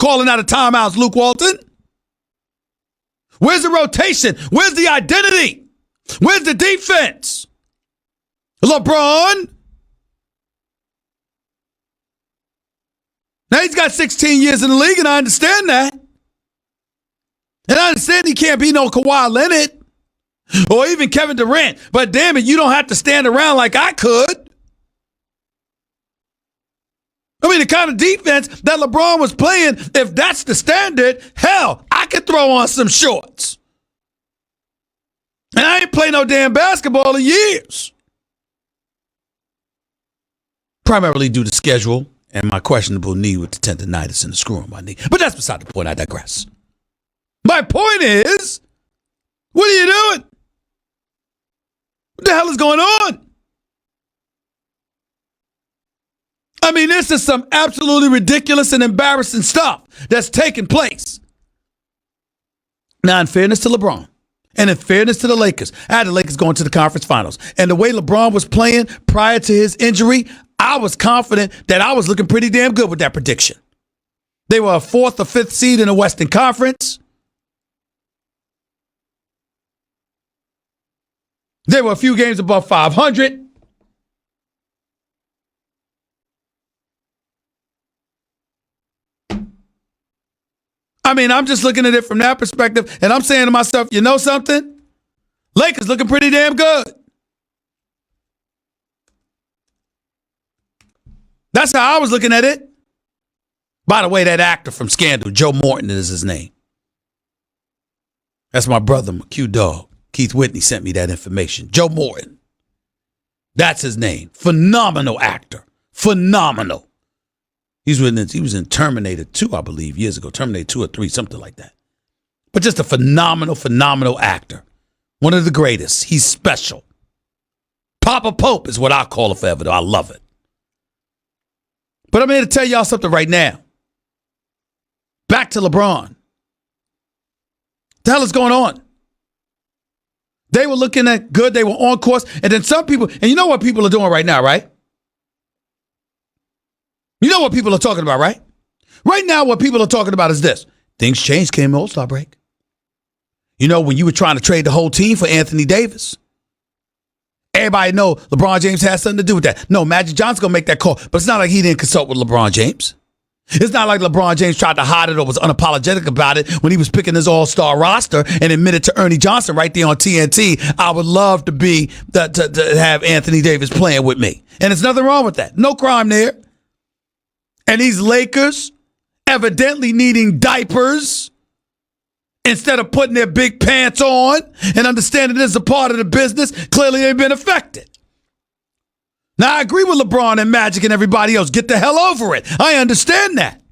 calling out of timeouts, Luke Walton? Where's the rotation? Where's the identity? Where's the defense? LeBron? Now he's got 16 years in the league, and I understand that. And I understand he can't be no Kawhi Leonard or even Kevin Durant. But damn it, you don't have to stand around like I could. I mean, the kind of defense that LeBron was playing, if that's the standard, hell, I could throw on some shorts. And I ain't played no damn basketball in years. Primarily due to schedule and my questionable knee with the tendonitis and the screw on my knee. But that's beside the point. I digress. My point is, what are you doing? What the hell is going on? I mean, this is some absolutely ridiculous and embarrassing stuff that's taking place. Now, in fairness to LeBron, and in fairness to the Lakers, I had the Lakers going to the conference finals. And the way LeBron was playing prior to his injury, I was confident that I was looking pretty damn good with that prediction. They were a 4th or 5th seed in the Western Conference. They were a few games above 500. I mean, I'm just looking at it from that perspective, and I'm saying to myself, you know something? Lakers looking pretty damn good. That's how I was looking at it. By the way, that actor from Scandal, Joe Morton is his name. That's my brother, Q Dog. Keith Whitney sent me that information. Joe Morton. That's his name. Phenomenal actor. Phenomenal. He was in Terminator 2, I believe, years ago. Terminator 2 or 3, something like that. But just a phenomenal actor. One of the greatest. He's special. Papa Pope is what I call it forever, though. I love it. But I'm here to tell y'all something right now. Back to LeBron. What the hell is going on? They were looking at good. They were on course. And then some people, and you know what people are doing right now, right? You know what people are talking about, right? Right now, what people are talking about is this. Things changed, came All-Star break. You know, when you were trying to trade the whole team for Anthony Davis, everybody know LeBron James has something to do with that. No, Magic Johnson's going to make that call, but it's not like he didn't consult with LeBron James. It's not like LeBron James tried to hide it or was unapologetic about it when he was picking his all-star roster and admitted to Ernie Johnson right there on TNT, I would love to be to have Anthony Davis playing with me. And there's nothing wrong with that. No crime there. And these Lakers evidently needing diapers instead of putting their big pants on and understanding this is a part of the business, clearly they've been affected. Now, I agree with LeBron and Magic and everybody else. Get the hell over it. I understand that.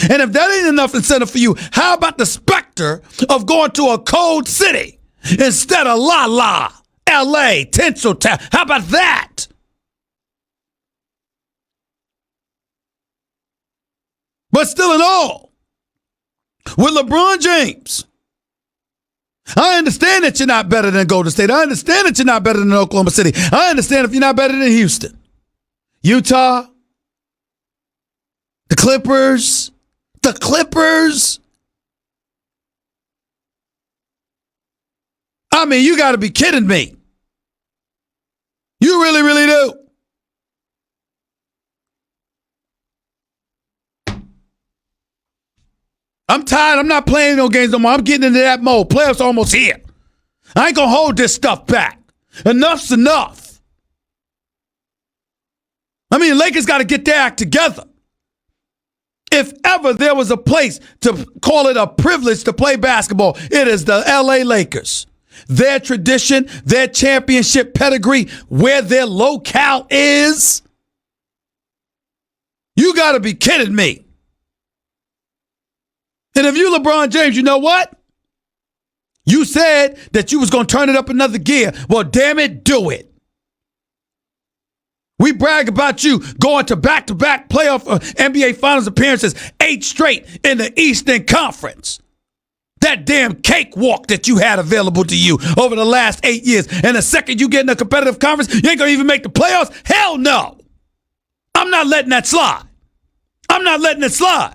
And if that ain't enough incentive for you, how about the specter of going to a cold city instead of La, L.A., Tinseltown? How about that? But still in all, with LeBron James, I understand that you're not better than Golden State. I understand that you're not better than Oklahoma City. I understand if you're not better than Houston, Utah, the Clippers. I mean, you got to be kidding me. You really, really do. I'm tired. I'm not playing no games no more. I'm getting into that mode. Playoffs almost here. I ain't going to hold this stuff back. Enough's enough. I mean, Lakers got to get their act together. If ever there was a place to call it a privilege to play basketball, it is the LA Lakers. Their tradition, their championship pedigree, where their locale is. You got to be kidding me. And if you LeBron James, you know what? You said that you was going to turn it up another gear. Well, damn it, do it. We brag about you going to back-to-back playoff NBA Finals appearances, 8 straight in the Eastern Conference. That damn cakewalk that you had available to you over the last 8 years. And the second you get in a competitive conference, you ain't going to even make the playoffs? Hell no. I'm not letting that slide. I'm not letting it slide.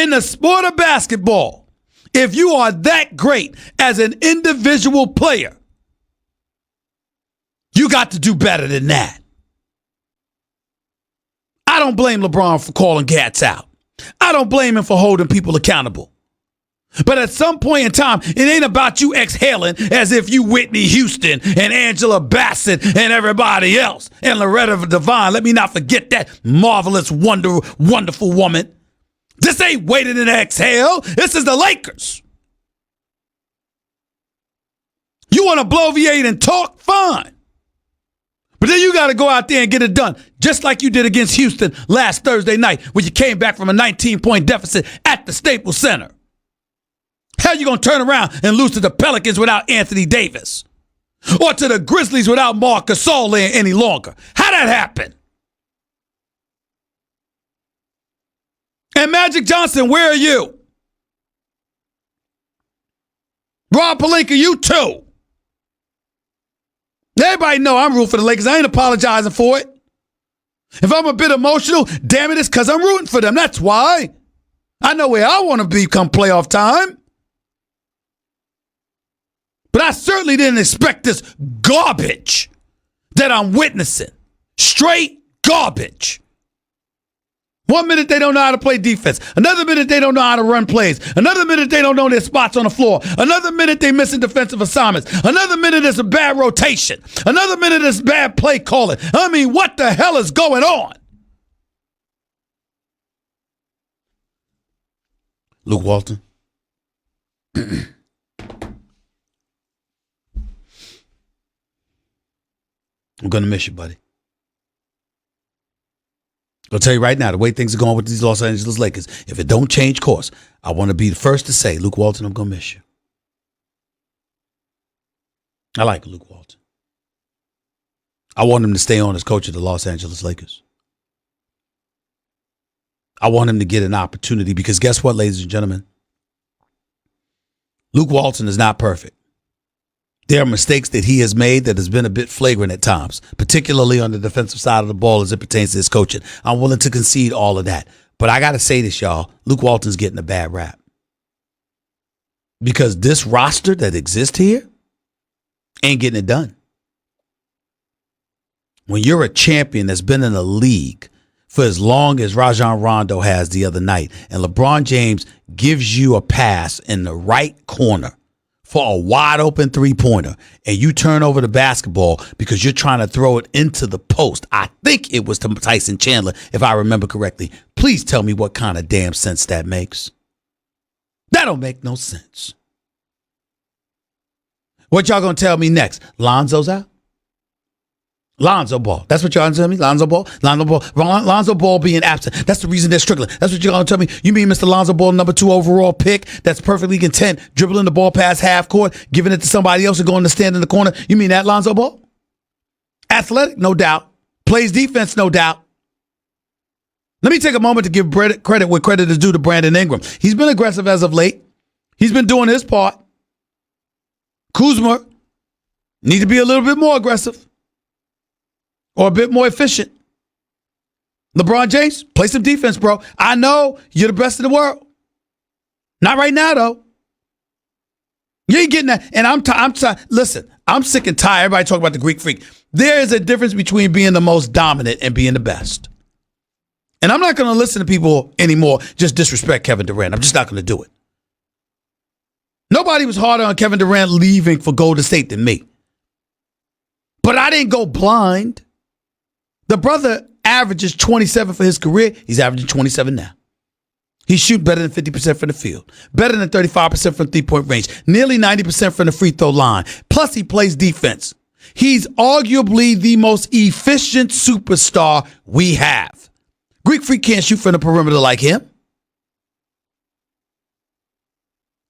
In the sport of basketball, if you are that great as an individual player, you got to do better than that. I don't blame LeBron for calling cats out. I don't blame him for holding people accountable. But at some point in time, it ain't about you exhaling as if you Whitney Houston and Angela Bassett and everybody else and Loretta Devine. Let me not forget that marvelous, wonderful woman. This ain't waiting to exhale. This is the Lakers. You want to bloviate and talk? Fine. But then you got to go out there and get it done, just like you did against Houston last Thursday night when you came back from a 19-point deficit at the Staples Center. How you going to turn around and lose to the Pelicans without Anthony Davis? Or to the Grizzlies without Marc Gasol any longer? How'd that happen? And Magic Johnson, where are you? Rob Pelinka, you too. Everybody know I'm rooting for the Lakers. I ain't apologizing for it. If I'm a bit emotional, damn it, it's because I'm rooting for them. That's why. I know where I want to be come playoff time. But I certainly didn't expect this garbage that I'm witnessing. Straight garbage. 1 minute they don't know how to play defense. Another minute they don't know how to run plays. Another minute they don't know their spots on the floor. Another minute they missing defensive assignments. Another minute it's a bad rotation. Another minute it's bad play calling. I mean, what the hell is going on? Luke Walton. I'm going to miss you, buddy. I'll tell you right now, the way things are going with these Los Angeles Lakers, if it don't change course, I want to be the first to say, Luke Walton, I'm going to miss you. I like Luke Walton. I want him to stay on as coach of the Los Angeles Lakers. I want him to get an opportunity because guess what, ladies and gentlemen? Luke Walton is not perfect. There are mistakes that he has made that has been a bit flagrant at times, particularly on the defensive side of the ball as it pertains to his coaching. I'm willing to concede all of that. But I got to say this, y'all. Luke Walton's getting a bad rap. Because this roster that exists here ain't getting it done. When you're a champion that's been in the league for as long as Rajon Rondo has the other night, and LeBron James gives you a pass in the right corner for a wide open three-pointer, and you turn over the basketball because you're trying to throw it into the post. I think it was to Tyson Chandler, if I remember correctly. Please tell me what kind of damn sense that makes. That don't make no sense. What y'all gonna tell me next? Lonzo's out? Lonzo Ball. That's what y'all tell me? Lonzo Ball? Lonzo Ball being absent. That's the reason they're struggling. That's what you're going to tell me? You mean Mr. Lonzo Ball, number 2 overall pick, that's perfectly content, dribbling the ball past half court, giving it to somebody else and going to stand in the corner? You mean that Lonzo Ball? Athletic, no doubt. Plays defense, no doubt. Let me take a moment to give credit where credit is due to Brandon Ingram. He's been aggressive as of late. He's been doing his part. Kuzma need to be a little bit more aggressive. Or a bit more efficient. LeBron James, play some defense, bro. I know you're the best in the world. Not right now, though. You ain't getting that. And listen, I'm sick and tired. Everybody talking about the Greek freak. There is a difference between being the most dominant and being the best. And I'm not going to listen to people anymore just disrespect Kevin Durant. I'm just not going to do it. Nobody was harder on Kevin Durant leaving for Golden State than me. But I didn't go blind. The brother averages 27 for his career. He's averaging 27 now. He shoots better than 50% from the field, better than 35% from three-point range, nearly 90% from the free throw line. Plus, he plays defense. He's arguably the most efficient superstar we have. Greek Freak can't shoot from the perimeter like him.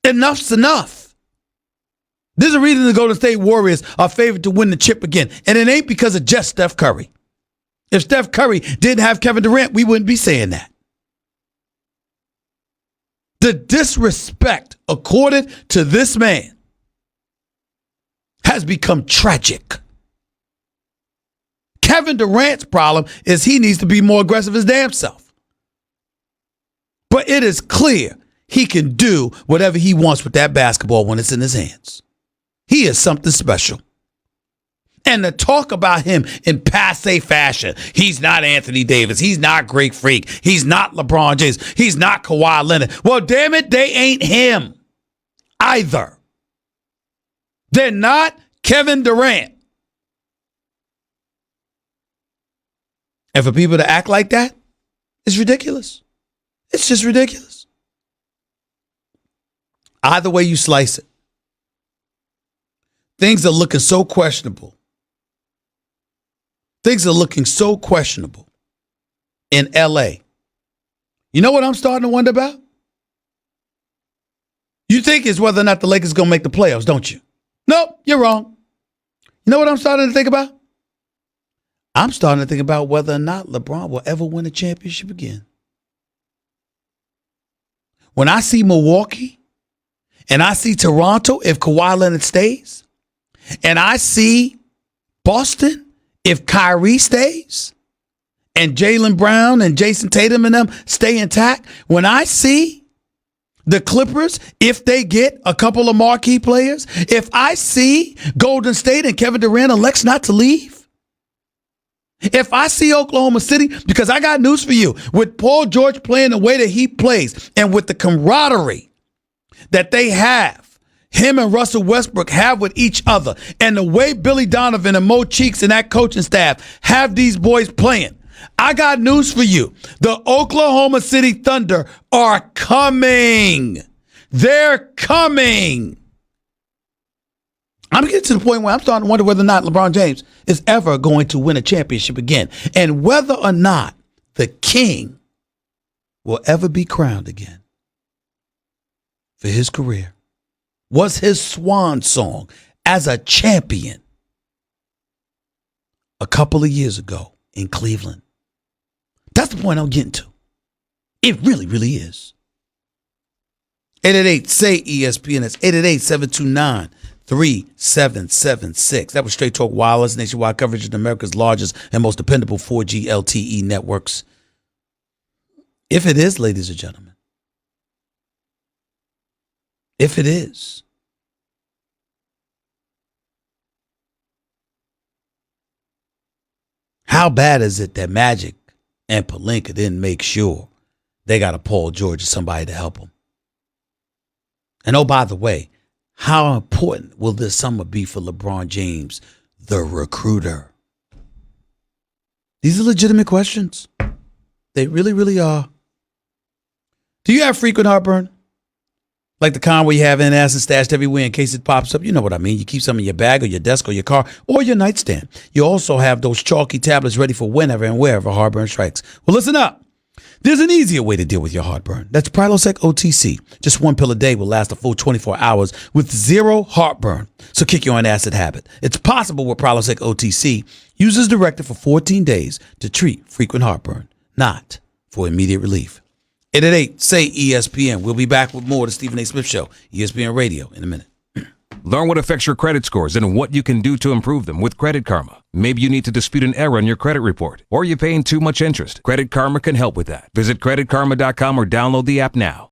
Enough's enough. There's a reason the Golden State Warriors are favored to win the chip again, and it ain't because of just Steph Curry. If Steph Curry didn't have Kevin Durant, we wouldn't be saying that. The disrespect accorded to this man has become tragic. Kevin Durant's problem is he needs to be more aggressive his damn self. But But it is clear he can do whatever he wants with that basketball when it's in his hands. He is something special. And to talk about him in passe fashion, he's not Anthony Davis, he's not Greek Freak, he's not LeBron James, he's not Kawhi Leonard. Well, damn it, they ain't him either. They're not Kevin Durant. And for people to act like that, it's ridiculous. It's just ridiculous. Either way you slice it, things are looking so questionable. Things are looking so questionable in L.A. You know what I'm starting to wonder about? You think it's whether or not the Lakers are going to make the playoffs, don't you? Nope, you're wrong. You know what I'm starting to think about? I'm starting to think about whether or not LeBron will ever win a championship again. When I see Milwaukee and I see Toronto if Kawhi Leonard stays, and I see Boston if Kyrie stays, and Jaylen Brown and Jason Tatum and them stay intact, when I see the Clippers, if they get a couple of marquee players, if I see Golden State and Kevin Durant elects not to leave, if I see Oklahoma City, because I got news for you, with Paul George playing the way that he plays and with the camaraderie that they have, him and Russell Westbrook have with each other, and the way Billy Donovan and Mo Cheeks and that coaching staff have these boys playing, I got news for you. The Oklahoma City Thunder are coming. They're coming. I'm getting to the point where I'm starting to wonder whether or not LeBron James is ever going to win a championship again, and whether or not the king will ever be crowned again for his career. Was his swan song as a champion a couple of years ago in Cleveland. That's the point I'm getting to. It really, really is. 888-SAY-ESPN. That's 888-729-3776. That was Straight Talk Wireless, nationwide coverage of America's largest and most dependable 4G LTE networks. If it is, ladies and gentlemen. If it is. How bad is it that Magic and Pelinka didn't make sure they got a Paul George or somebody to help them? And oh, by the way, how important will this summer be for LeBron James, the recruiter? These are legitimate questions. They really, really are. Do you have frequent heartburn? Like the kind where you have antacids stashed everywhere in case it pops up? You know what I mean. You keep some in your bag or your desk or your car or your nightstand. You also have those chalky tablets ready for whenever and wherever heartburn strikes. Well, listen up. There's an easier way to deal with your heartburn. That's Prilosec OTC. Just one pill a day will last a full 24 hours with zero heartburn. So kick your antacid habit. It's possible with Prilosec OTC. Use as directed for 14 days to treat frequent heartburn, not for immediate relief. 888-SAY-ESPN. We'll be back with more of the Stephen A. Smith Show, ESPN Radio, in a minute. Learn what affects your credit scores and what you can do to improve them with Credit Karma. Maybe you need to dispute an error in your credit report, or you're paying too much interest. Credit Karma can help with that. Visit creditkarma.com or download the app now.